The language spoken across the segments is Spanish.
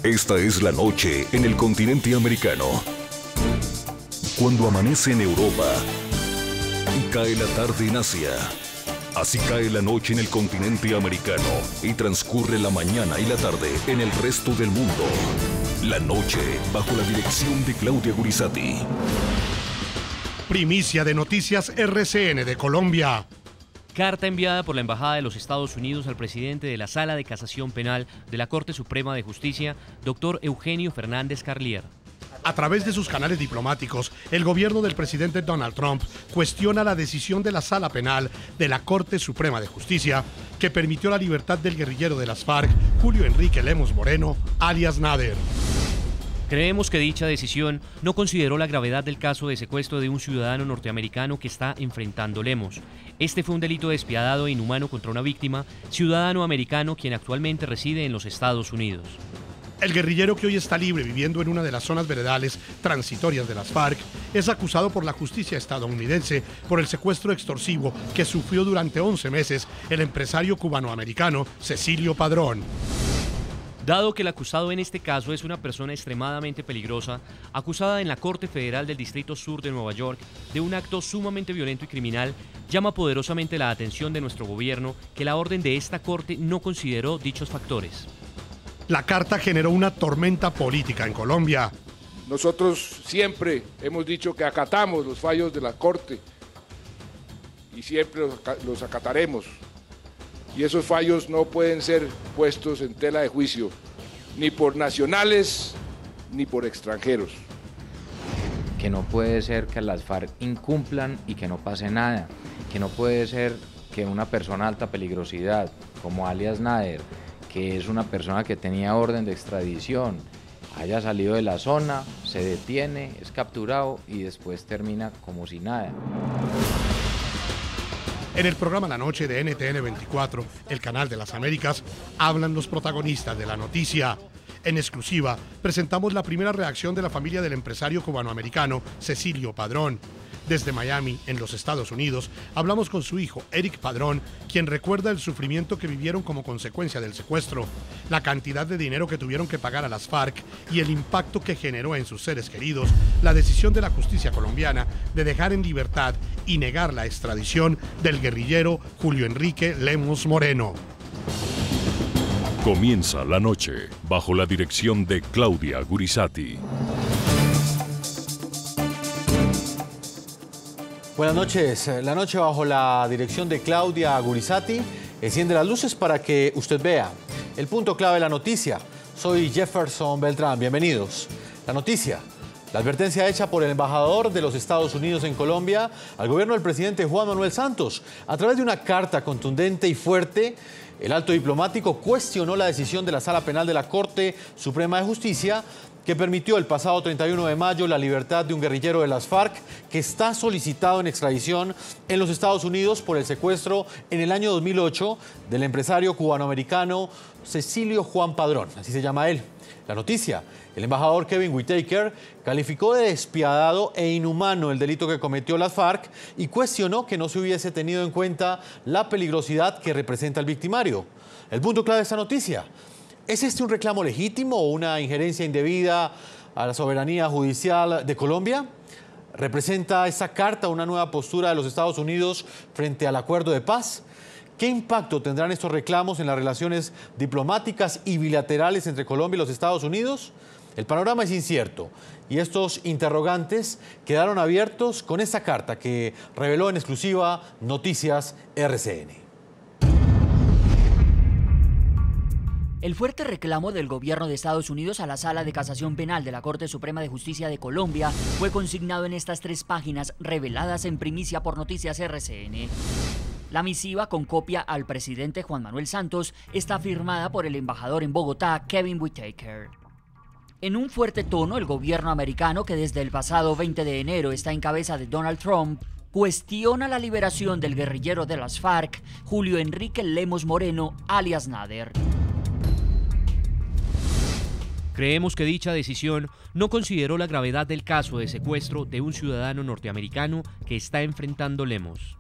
Esta es la noche en el continente americano. Cuando amanece en Europa y cae la tarde en Asia. Así cae la noche en el continente americano y transcurre la mañana y la tarde en el resto del mundo. La noche bajo la dirección de Claudia Gurizati. Primicia de Noticias RCN de Colombia. Carta enviada por la Embajada de los Estados Unidos al presidente de la Sala de Casación Penal de la Corte Suprema de Justicia, doctor Eugenio Fernández Carlier. A través de sus canales diplomáticos, el gobierno del presidente Donald Trump cuestiona la decisión de la Sala Penal de la Corte Suprema de Justicia que permitió la libertad del guerrillero de las FARC, Julio Enrique Lemos Moreno, alias Nader. Creemos que dicha decisión no consideró la gravedad del caso de secuestro de un ciudadano norteamericano que está enfrentando Lemos. Este fue un delito despiadado e inhumano contra una víctima, ciudadano americano quien actualmente reside en los Estados Unidos. El guerrillero, que hoy está libre viviendo en una de las zonas veredales transitorias de las FARC, es acusado por la justicia estadounidense por el secuestro extorsivo que sufrió durante 11 meses el empresario cubanoamericano Cecilio Padrón. Dado que el acusado en este caso es una persona extremadamente peligrosa, acusada en la Corte Federal del Distrito Sur de Nueva York de un acto sumamente violento y criminal, llama poderosamente la atención de nuestro gobierno que la orden de esta Corte no consideró dichos factores. La carta generó una tormenta política en Colombia. Nosotros siempre hemos dicho que acatamos los fallos de la Corte y siempre los acataremos. Y esos fallos no pueden ser puestos en tela de juicio, ni por nacionales, ni por extranjeros. Que no puede ser que las FARC incumplan y que no pase nada. Que no puede ser que una persona de alta peligrosidad, como alias Nader, que es una persona que tenía orden de extradición, haya salido de la zona, se detiene, es capturado y después termina como si nada. En el programa La Noche de NTN 24, el canal de las Américas, hablan los protagonistas de la noticia. En exclusiva, presentamos la primera reacción de la familia del empresario cubanoamericano Cecilio Padrón. Desde Miami, en los Estados Unidos, hablamos con su hijo, Eric Padrón, quien recuerda el sufrimiento que vivieron como consecuencia del secuestro, la cantidad de dinero que tuvieron que pagar a las FARC y el impacto que generó en sus seres queridos la decisión de la justicia colombiana de dejar en libertad y negar la extradición del guerrillero Julio Enrique Lemos Moreno. Comienza la noche bajo la dirección de Claudia Gurizati. Buenas noches. La noche bajo la dirección de Claudia Gurizati enciende las luces para que usted vea el punto clave de la noticia. Soy Jefferson Beltrán. Bienvenidos. La noticia. La advertencia hecha por el embajador de los Estados Unidos en Colombia al gobierno del presidente Juan Manuel Santos. A través de una carta contundente y fuerte, el alto diplomático cuestionó la decisión de la Sala Penal de la Corte Suprema de Justicia que permitió el pasado 31 de mayo la libertad de un guerrillero de las FARC que está solicitado en extradición en los Estados Unidos por el secuestro en el año 2008 del empresario cubanoamericano Cecilio Juan Padrón, así se llama él. La noticia: el embajador Kevin Whitaker calificó de despiadado e inhumano el delito que cometió las FARC y cuestionó que no se hubiese tenido en cuenta la peligrosidad que representa el victimario. El punto clave de esta noticia: ¿es este un reclamo legítimo o una injerencia indebida a la soberanía judicial de Colombia? ¿Representa esta carta una nueva postura de los Estados Unidos frente al acuerdo de paz? ¿Qué impacto tendrán estos reclamos en las relaciones diplomáticas y bilaterales entre Colombia y los Estados Unidos? El panorama es incierto y estos interrogantes quedaron abiertos con esta carta que reveló en exclusiva Noticias RCN. El fuerte reclamo del gobierno de Estados Unidos a la Sala de Casación Penal de la Corte Suprema de Justicia de Colombia fue consignado en estas 3 páginas reveladas en primicia por Noticias RCN. La misiva, con copia al presidente Juan Manuel Santos, está firmada por el embajador en Bogotá, Kevin Whitaker. En un fuerte tono, el gobierno americano, que desde el pasado 20 de enero está en cabeza de Donald Trump, cuestiona la liberación del guerrillero de las FARC, Julio Enrique Lemos Moreno, alias Nader. Creemos que dicha decisión no consideró la gravedad del caso de secuestro de un ciudadano norteamericano que está enfrentando Lemos.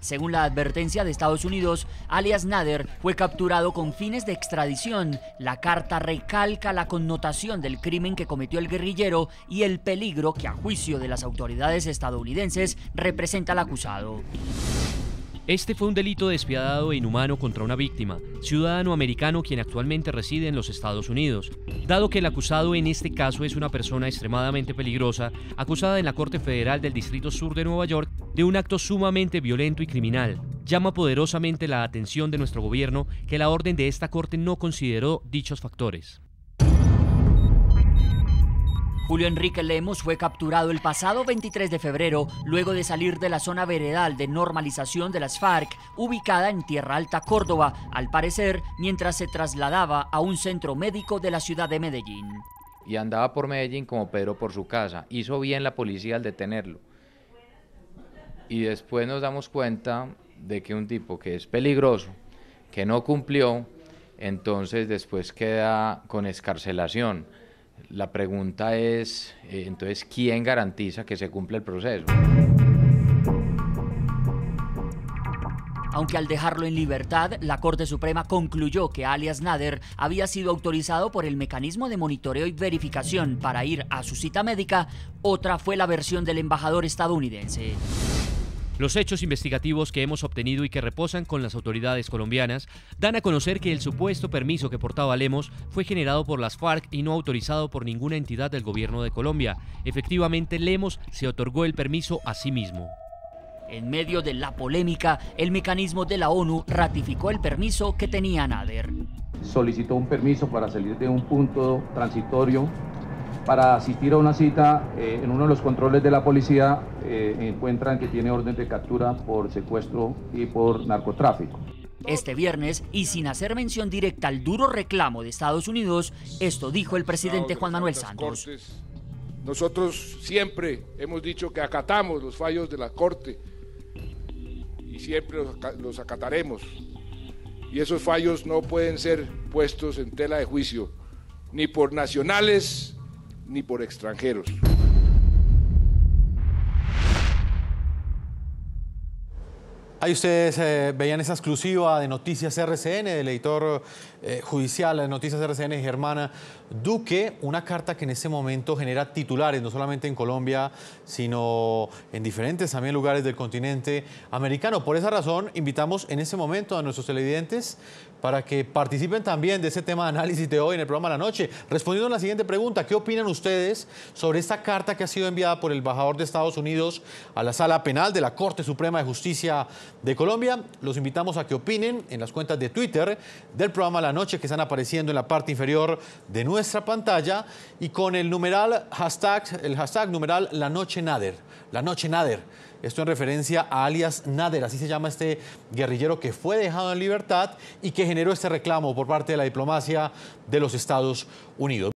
Según la advertencia de Estados Unidos, alias Nader fue capturado con fines de extradición. La carta recalca la connotación del crimen que cometió el guerrillero y el peligro que, a juicio de las autoridades estadounidenses, representa al acusado. Este fue un delito despiadado e inhumano contra una víctima, ciudadano americano quien actualmente reside en los Estados Unidos. Dado que el acusado en este caso es una persona extremadamente peligrosa, acusada en la Corte Federal del Distrito Sur de Nueva York de un acto sumamente violento y criminal, llama poderosamente la atención de nuestro gobierno que la orden de esta Corte no consideró dichos factores. Julio Enrique Lemos fue capturado el pasado 23 de febrero luego de salir de la zona veredal de normalización de las FARC, ubicada en Tierra Alta, Córdoba, al parecer mientras se trasladaba a un centro médico de la ciudad de Medellín. Y andaba por Medellín como Pedro por su casa. Hizo bien la policía al detenerlo. Y después nos damos cuenta de que un tipo que es peligroso, que no cumplió, entonces después queda con excarcelación. La pregunta es, entonces, ¿quién garantiza que se cumpla el proceso? Aunque al dejarlo en libertad, la Corte Suprema concluyó que alias Nader había sido autorizado por el mecanismo de monitoreo y verificación para ir a su cita médica, otra fue la versión del embajador estadounidense. Los hechos investigativos que hemos obtenido y que reposan con las autoridades colombianas dan a conocer que el supuesto permiso que portaba Lemos fue generado por las FARC y no autorizado por ninguna entidad del gobierno de Colombia. Efectivamente, Lemos se otorgó el permiso a sí mismo. En medio de la polémica, el mecanismo de la ONU ratificó el permiso que tenía Nader. Solicitó un permiso para salir de un punto transitorio para asistir a una cita. En uno de los controles de la policía encuentran que tiene orden de captura por secuestro y por narcotráfico. Este viernes, y sin hacer mención directa al duro reclamo de Estados Unidos, esto dijo el presidente Juan Manuel Santos. Nosotros siempre hemos dicho que acatamos los fallos de la Corte y siempre los acataremos. Y esos fallos no pueden ser puestos en tela de juicio, ni por nacionales ni por extranjeros. Ahí ustedes veían esa exclusiva de Noticias RCN, del editor judicial de Noticias RCN, Germán Duque, una carta que en este momento genera titulares, no solamente en Colombia, sino en diferentes también lugares del continente americano. Por esa razón, invitamos en este momento a nuestros televidentes para que participen también de ese tema de análisis de hoy en el programa de la noche, respondiendo a la siguiente pregunta: ¿qué opinan ustedes sobre esta carta que ha sido enviada por el embajador de Estados Unidos a la Sala Penal de la Corte Suprema de Justicia de Colombia? Los invitamos a que opinen en las cuentas de Twitter del programa La Noche, que están apareciendo en la parte inferior de nuestra pantalla, y con el numeral el hashtag numeral La Noche Nader. La Noche Nader. Esto en referencia a alias Nader, así se llama este guerrillero que fue dejado en libertad y que generó este reclamo por parte de la diplomacia de los Estados Unidos.